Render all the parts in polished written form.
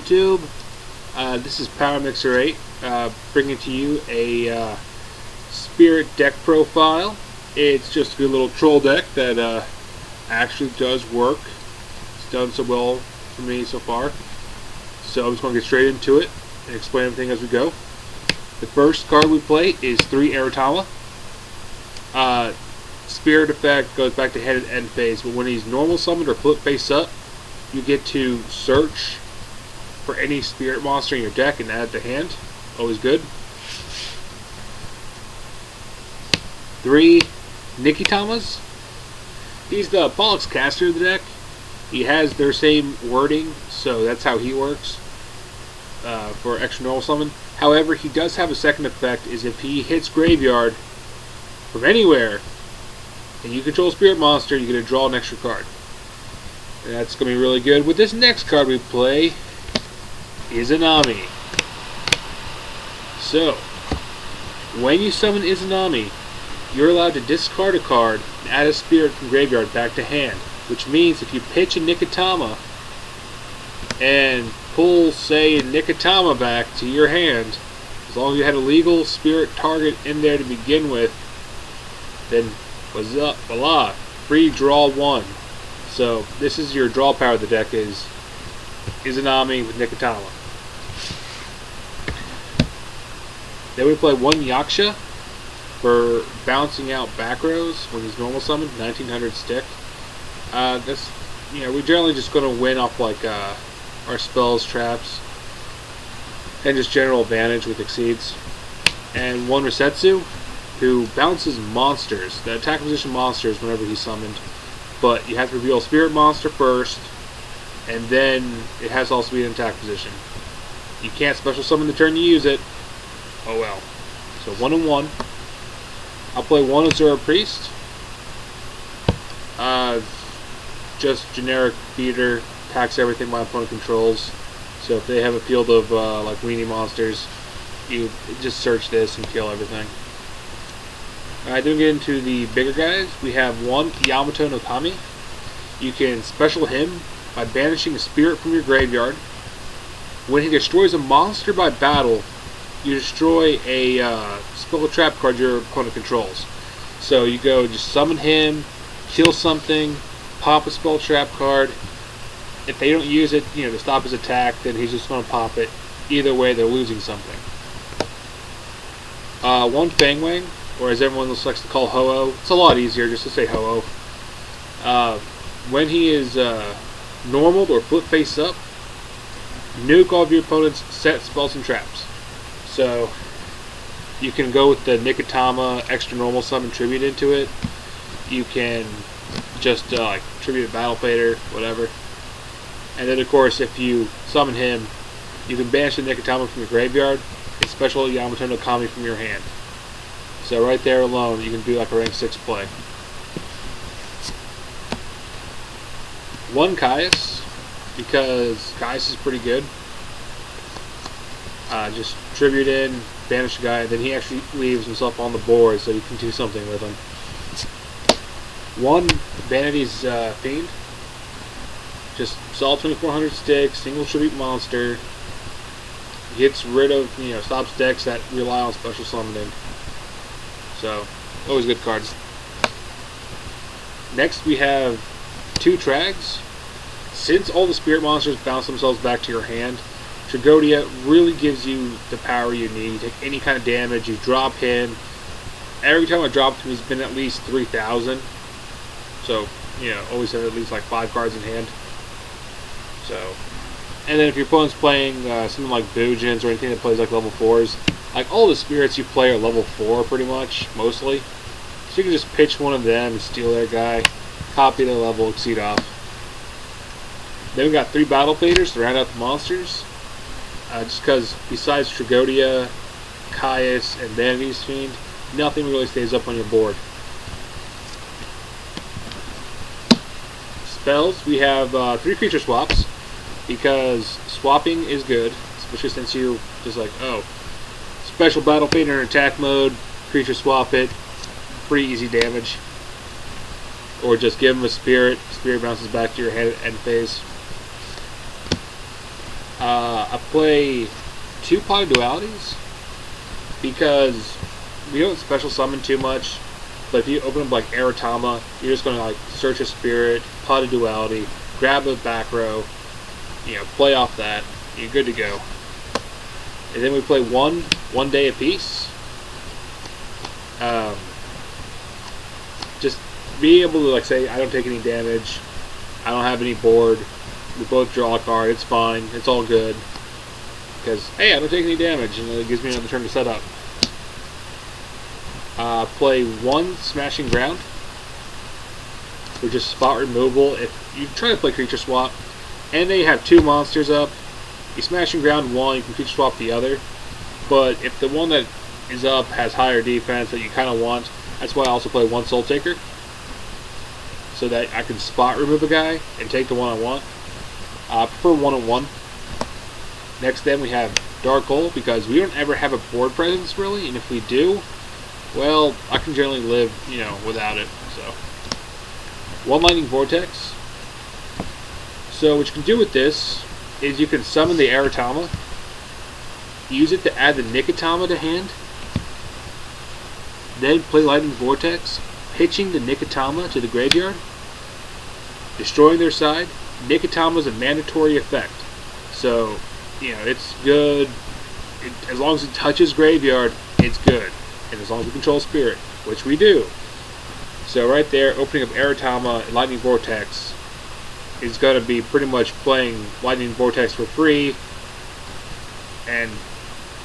YouTube. This is Power Mixer 8, bringing to you a Spirit deck profile. It's just a good little troll deck that actually does work. It's done so well for me so far. So I'm just going to get straight into it and explain everything as we go. The first card we play is 3 Aratama. Spirit effect goes back to head and end phase, but when he's normal summoned or flip face up, you get to search for any spirit monster in your deck and add it to hand. Always good. 3 Nikitamas. He's the Pollux caster of the deck. He has their same wording, so that's how he works for extra normal summon. However, he does have a second effect, is if he hits graveyard from anywhere and you control a spirit monster, you get to draw an extra card. And that's going to be really good. With this next card we play, Izanami. So, when you summon Izanami, you're allowed to discard a card and add a spirit from graveyard back to hand. Which means if you pitch a Nikitama and pull, say, a Nikitama back to your hand, as long as you had a legal spirit target in there to begin with, then what's up? Voila! Free draw 1. So this is your draw power of the deck, is Izanami with Nikitama. Then we play 1 Yaksha for bouncing out back rows when he's normal summoned, 1900 stick. That's, we're generally just going to win off like our spells, traps, and just general advantage with exceeds. And 1 Resetsu, who bounces monsters, the attack position monsters whenever he's summoned. But you have to reveal a spirit monster first, and then it has to also be in attack position. You can't special summon the turn you use it. Oh well. So 1 and 1. I'll play 1 Azura Priest. Just generic beater, attacks everything my opponent controls. So if they have a field of like weenie monsters, you just search this and kill everything. Alright, then we get into the bigger guys. We have 1 Yamato no Kami. You can special him by banishing a spirit from your graveyard. When he destroys a monster by battle, you destroy a spell or trap card your opponent controls. So you go just summon him, kill something, pop a spell trap card. If they don't use it, to stop his attack, then he's just going to pop it. Either way, they're losing something. 1 Fangwang, or as everyone likes to call Ho-Oh. It's a lot easier just to say Ho-Oh. When he is normaled or flip face up, nuke all of your opponent's set spells and traps. So you can go with the Nikitama extra normal summon tribute into it. You can just like tribute a Battle Fader, whatever. And then of course if you summon him, you can banish the Nikitama from your graveyard and special Yamato no Kami from your hand. So right there alone, you can do like a rank 6 play. 1 Caius, because Caius is pretty good. Just tribute in, banish a guy, then he actually leaves himself on the board so you can do something with him. 1 Vanity's Fiend. Just solid 2400 sticks, single tribute monster. Gets rid of, stops decks that rely on special summoning. So, always good cards. Next we have 2 Trags. Since all the spirit monsters bounce themselves back to your hand, Tragodia really gives you the power you need. You take any kind of damage, you drop him. Every time I dropped him, he's been at least 3,000. So, always have at least like 5 cards in hand. So, and then if your opponent's playing something like Bujins or anything that plays like level 4s, like all the spirits you play are level 4 pretty much, mostly. So you can just pitch one of them and steal their guy, copy their level, exceed off. Then we got 3 Battle Faders to round out the monsters. Just because besides Tragodia, Caius, and Vanity's Fiend, nothing really stays up on your board. Spells, we have 3 creature swaps, because swapping is good, especially since you just like, special Battle Fader in attack mode, creature swap it, pretty easy damage. Or just give him a spirit bounces back to your head end phase. I play 2 Pot of Dualities because we don't special summon too much. But if you open up like Aratama, you're just gonna like search a spirit, Pot of Duality, grab a back row, play off that. You're good to go. And then we play one day apiece. Just being able to like say I don't take any damage, I don't have any board. We both draw a card. It's fine. It's all good because hey, I don't take any damage, and it gives me another turn to set up. Play 1 Smashing Ground, which is spot removal. If you try to play Creature Swap, and they have 2 monsters up, you Smashing Ground one, you can Creature Swap the other. But if the one that is up has higher defense that you kind of want, that's why I also play 1 Soul Taker, so that I can spot remove a guy and take the one I want. I prefer 1-on-1. Next, then we have Dark Hole because we don't ever have a board presence really, and if we do, well, I can generally live, without it. So, 1 Lightning Vortex. So what you can do with this is you can summon the Aratama, use it to add the Nikotama to hand, then play Lightning Vortex, pitching the Nikotama to the graveyard, destroying their side. Nikotama is a mandatory effect, so it's good. As long as it touches graveyard, it's good. And as long as we control spirit, which we do. So right there, opening up Aratama and Lightning Vortex is going to be pretty much playing Lightning Vortex for free and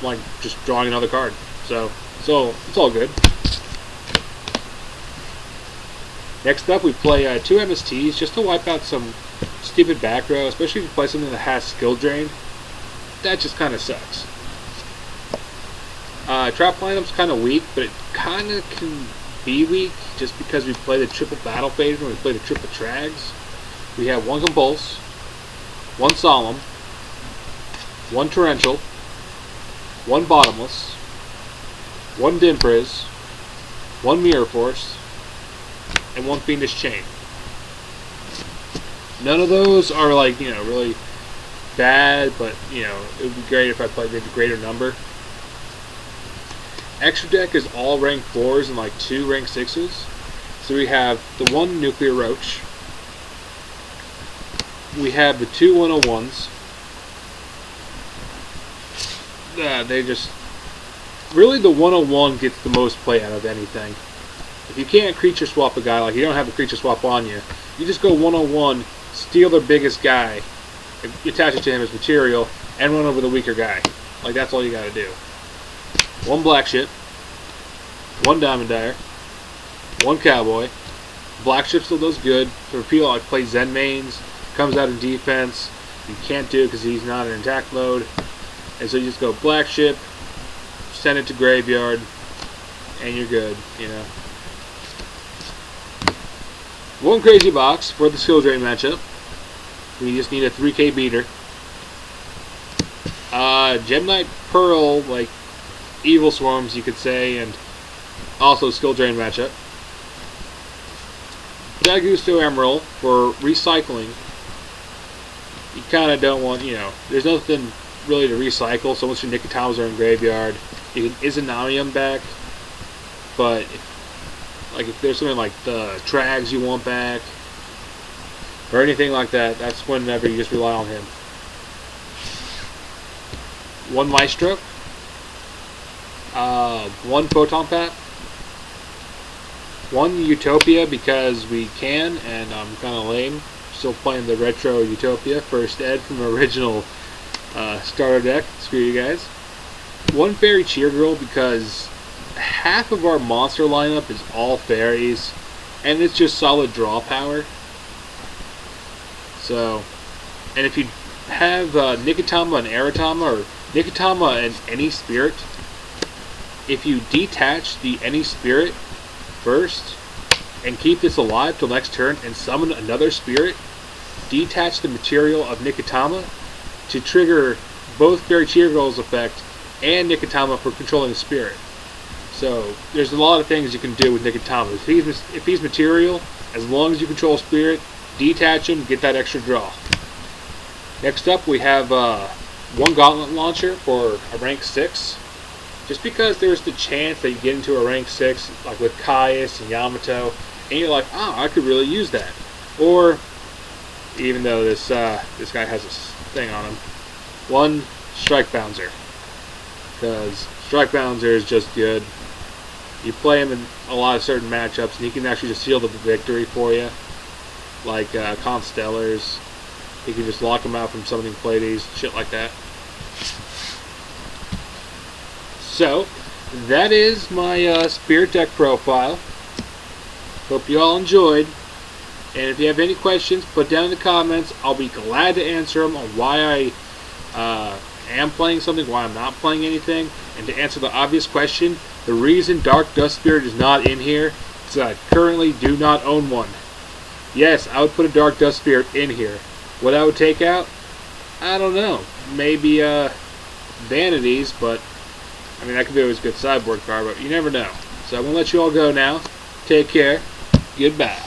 like just drawing another card. So it's all good. Next up, we play 2 MSTs just to wipe out some stupid back row, especially if you play something that has skill drain. That just kind of sucks. Trap lineup's kind of weak, but it kind of can be weak just because we play the triple battle phase when we play the triple trags. We have 1 Compulse, 1 Solemn, 1 Torrential, 1 Bottomless, 1 Dimpriz, 1 Mirror Force, and 1 Fiendish Chain. None of those are like, really bad, but, it would be great if I played maybe a greater number. Extra deck is all rank 4s and like 2 rank 6s. So we have the 1 Nuclear Roach. We have the 2 101s. They just... Really the 101 gets the most play out of anything. If you can't creature swap a guy, like you don't have a creature swap on you, you just go 101, steal their biggest guy, attach it to him as material, and run over the weaker guy. Like that's all you gotta do. 1 Black Ship, 1 Diamond Dyer, 1 Cowboy. Black Ship still does good. For people like play Zen mains, comes out in defense. You can't do it because he's not in attack mode. And so you just go Black Ship, send it to graveyard, and you're good, 1 Crazy Box for the skill drain matchup. We just need a 3K beater. Gemnite Pearl, like Evil Swarms, you could say, and also skill drain matchup. Dagusto Emerald for recycling. You kind of don't want, there's nothing really to recycle, so once your Nikotamas are in graveyard, you can Izanami them back, but if there's something like the Trags you want back, or anything like that, that's whenever you just rely on him. 1 Maestro, 1 Photon Path, 1 Utopia because we can, and I'm kind of lame. Still playing the retro Utopia, first ed from the original starter deck. Screw you guys. 1 Fairy Cheer Girl because half of our monster lineup is all fairies, and it's just solid draw power. So, and if you have Nikotama and Aratama, or Nikotama and any spirit, if you detach the any spirit first and keep this alive till next turn and summon another spirit, detach the material of Nikotama to trigger both Fairy Cheer Girl's effect and Nikotama for controlling the spirit. So there's a lot of things you can do with Nikotama. If he's material, as long as you control spirit, detach him, get that extra draw. Next up we have one gauntlet launcher for a rank 6. Just because there's the chance that you get into a rank 6, like with Caius and Yamato, and you're like, oh, I could really use that. Or, even though this guy has a thing on him, one Strike Bouncer. Because Strike Bouncer is just good. You play him in a lot of certain matchups, and he can actually just seal the victory for you. Like Constellars. You can just lock them out from summoning Pleiades, shit like that. So, that is my Spirit deck profile. Hope you all enjoyed. And if you have any questions, put down in the comments. I'll be glad to answer them on why I am playing something, why I'm not playing anything. And to answer the obvious question, the reason Dark Dust Spirit is not in here is that I currently do not own one. Yes, I would put a Dark Dust Spirit in here. What I would take out? I don't know. Maybe Vanities, but I mean, that could be always a good sideboard card, but you never know. So I'm going to let you all go now. Take care. Goodbye.